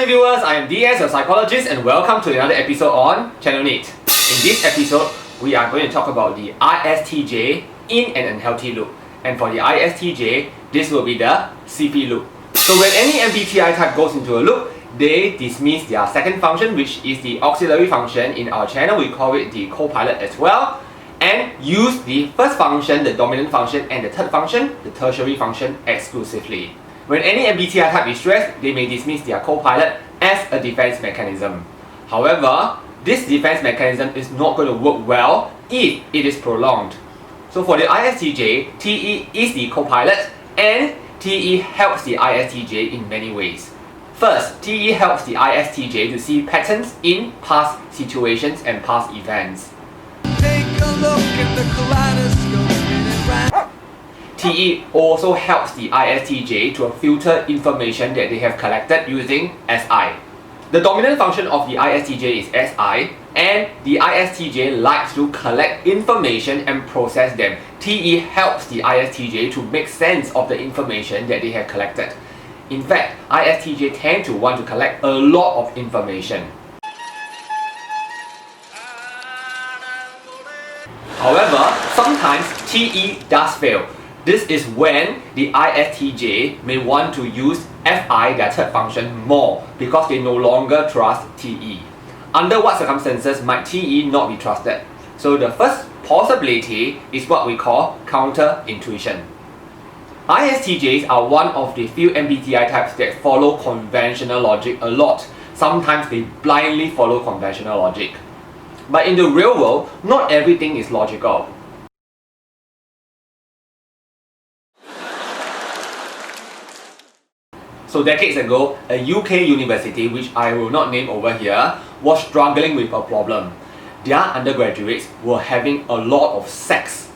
Channel viewers, I am DS, your psychologist, and welcome to another episode on Channel NITT. In this episode, we are going to talk about the ISTJ in an unhealthy loop. And for the ISTJ, this will be the SiFi Loop. So when any MBTI type goes into a loop, they dismiss their second function, which is the auxiliary function. In our channel, we call it the co-pilot as well, and use the first function, the dominant function, and the third function, the tertiary function, exclusively. When any MBTI type is stressed, they may dismiss their co-pilot as a defense mechanism. However, this defense mechanism is not going to work well if it is prolonged. So for the ISTJ, TE is the co-pilot, and TE helps the ISTJ in many ways. First, TE helps the ISTJ to see patterns in past situations and past events. Take a look at the Kaleidoscope spinning round. TE also helps the ISTJ to filter information that they have collected using SI. The dominant function of the ISTJ is SI, and the ISTJ likes to collect information and process them. TE helps the ISTJ to make sense of the information that they have collected. In fact, ISTJ tend to want to collect a lot of information. However, sometimes TE does fail. This is when the ISTJ may want to use FI, their third function, more because they no longer trust TE. Under what circumstances might TE not be trusted? So the first possibility is what we call counter-intuition. ISTJs are one of the few MBTI types that follow conventional logic a lot. Sometimes they blindly follow conventional logic. But in the real world, not everything is logical. So decades ago, a UK university, which I will not name over here, was struggling with a problem. Their undergraduates were having a lot of sex.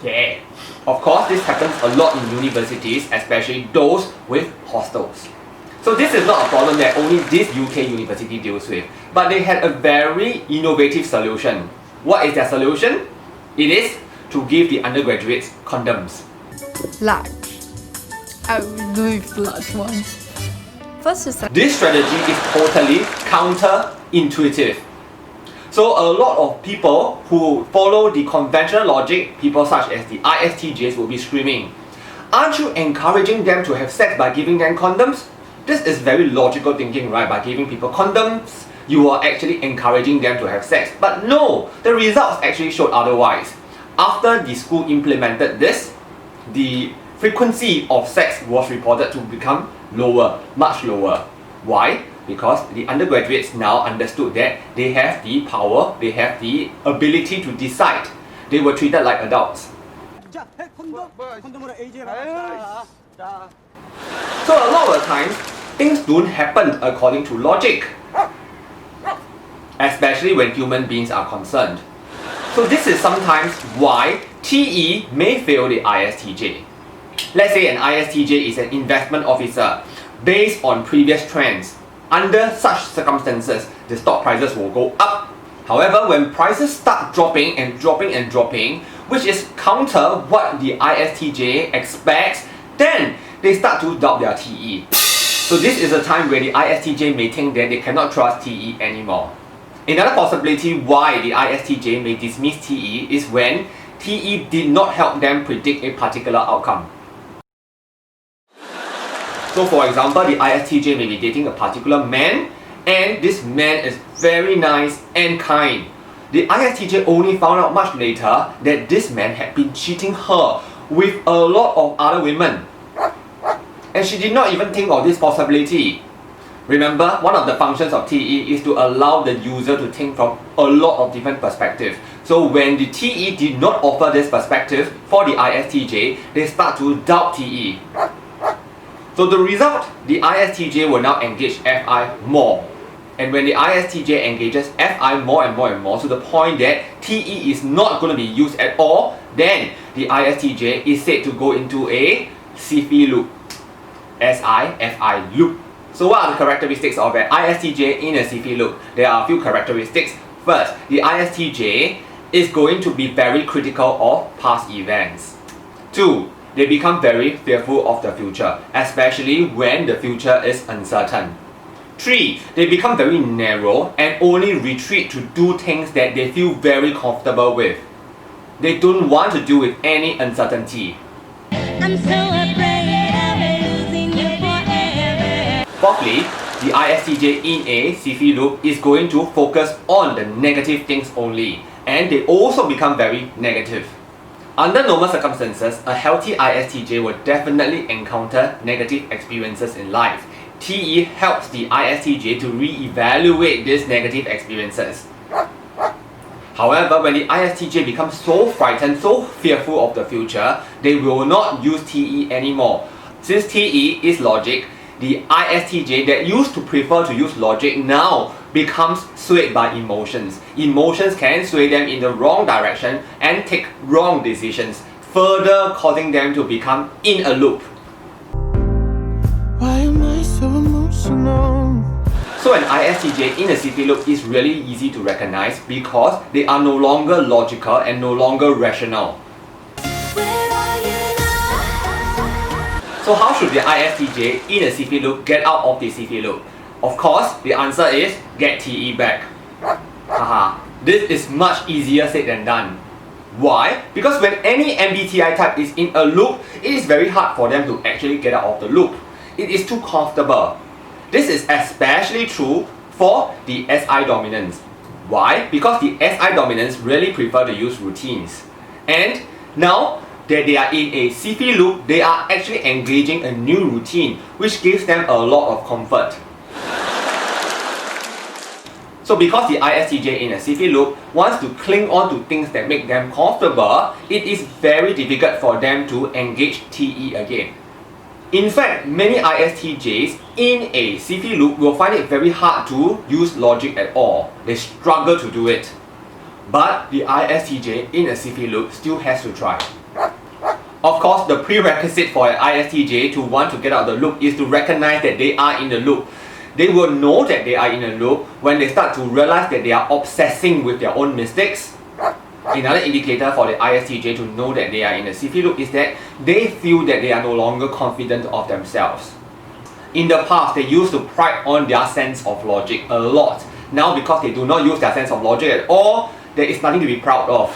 Yeah. Of course, this happens a lot in universities, especially those with hostels. So this is not a problem that only this UK university deals with, but they had a very innovative solution. What is their solution? It is to give the undergraduates condoms. Large. I will do it large one. First is like This strategy is totally counter-intuitive. So a lot of people who follow the conventional logic, people such as the ISTJs, will be screaming, "Aren't you encouraging them to have sex by giving them condoms?" This is very logical thinking, right? By giving people condoms, you are actually encouraging them to have sex. But no, the results actually showed otherwise. After the school implemented this, the frequency of sex was reported to become lower, much lower. Why? Because the undergraduates now understood that they have the power, they have the ability to decide. They were treated like adults. So a lot of the times, things don't happen according to logic, especially when human beings are concerned. So this is sometimes why TE may fail the ISTJ. Let's say an ISTJ is an investment officer. Based on previous trends, under such circumstances, the stock prices will go up. However, when prices start dropping and dropping and dropping, which is counter what the ISTJ expects, then they start to doubt their TE. So this is a time where the ISTJ may think that they cannot trust TE anymore. Another possibility why the ISTJ may dismiss TE is when TE did not help them predict a particular outcome. So for example, the ISTJ may be dating a particular man, and this man is very nice and kind. The ISTJ only found out much later that this man had been cheating her with a lot of other women. And she did not even think of this possibility. Remember, one of the functions of TE is to allow the user to think from a lot of different perspectives. So when the TE did not offer this perspective for the ISTJ, they start to doubt TE. So the result, the ISTJ will now engage FI more. And when the ISTJ engages FI more and more and more, to the point that TE is not going to be used at all, then the ISTJ is said to go into a SiFi loop. SiFi loop. So what are the characteristics of an ISTJ in a SiFi loop? There are a few characteristics. First, the ISTJ is going to be very critical of past events. 2, they become very fearful of the future, especially when the future is uncertain. 3. They become very narrow and only retreat to do things that they feel very comfortable with. They don't want to deal with any uncertainty. I'm so afraid of losing you forever. Fourthly, the ISTJ in a SiFi Loop is going to focus on the negative things only, and they also become very negative. Under normal circumstances, a healthy ISTJ will definitely encounter negative experiences in life. TE helps the ISTJ to re-evaluate these negative experiences. However, when the ISTJ becomes so frightened, so fearful of the future, they will not use TE anymore. Since TE is logic, the ISTJ that used to prefer to use logic now becomes swayed by emotions. Emotions can sway them in the wrong direction and take wrong decisions, further causing them to become in a loop. Why am I so emotional? So an ISTJ in a SiFi Loop is really easy to recognize because they are no longer logical and no longer rational. Where are you now? So how should the ISTJ in a SiFi Loop get out of the SiFi Loop? Of course, the answer is get TE back. Haha, this is much easier said than done. Why? Because when any MBTI type is in a loop, it is very hard for them to actually get out of the loop. It is too comfortable. This is especially true for the SI dominants. Why? Because the SI dominants really prefer to use routines. And now that they are in a SiFi Loop, they are actually engaging a new routine, which gives them a lot of comfort. So because the ISTJ in a SiFi Loop wants to cling on to things that make them comfortable, it is very difficult for them to engage TE again. In fact, many ISTJs in a SiFi Loop will find it very hard to use logic at all. They struggle to do it. But the ISTJ in a SiFi Loop still has to try. Of course, the prerequisite for an ISTJ to want to get out of the loop is to recognize that they are in the loop. They will know that they are in a loop when they start to realize that they are obsessing with their own mistakes. Another indicator for the ISTJ to know that they are in a SiFi Loop is that they feel that they are no longer confident of themselves. In the past, they used to pride on their sense of logic a lot. Now, because they do not use their sense of logic at all, there is nothing to be proud of.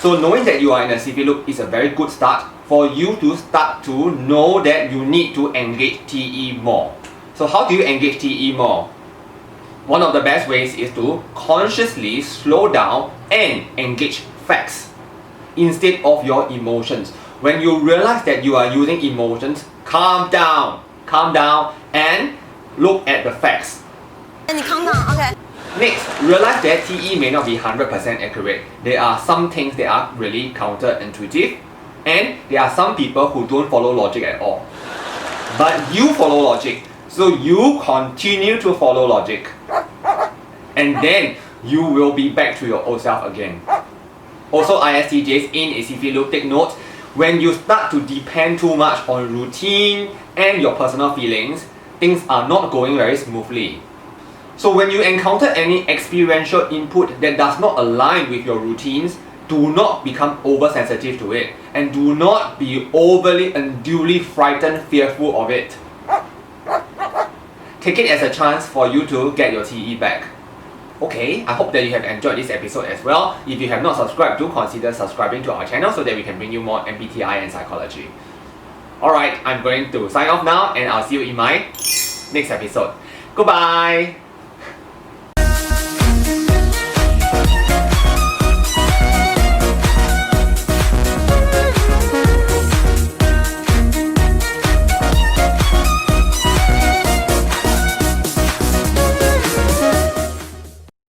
So knowing that you are in a SiFi Loop is a very good start for you to start to know that you need to engage TE more. So how do you engage TE more? One of the best ways is to consciously slow down and engage facts instead of your emotions. When you realize that you are using emotions, calm down and look at the facts. Okay. Next, realize that TE may not be 100% accurate. There are some things that are really counterintuitive, and there are some people who don't follow logic at all. But you follow logic, so you continue to follow logic. And then you will be back to your old self again. Also, ISTJs in a SiFi Loop, take note, when you start to depend too much on routine and your personal feelings, things are not going very smoothly. So when you encounter any experiential input that does not align with your routines, do not become oversensitive to it, and do not be overly unduly frightened, fearful of it. Take it as a chance for you to get your TE back. Okay, I hope that you have enjoyed this episode as well. If you have not subscribed, do consider subscribing to our channel so that we can bring you more MBTI and psychology. Alright, I'm going to sign off now and I'll see you in my next episode. Goodbye!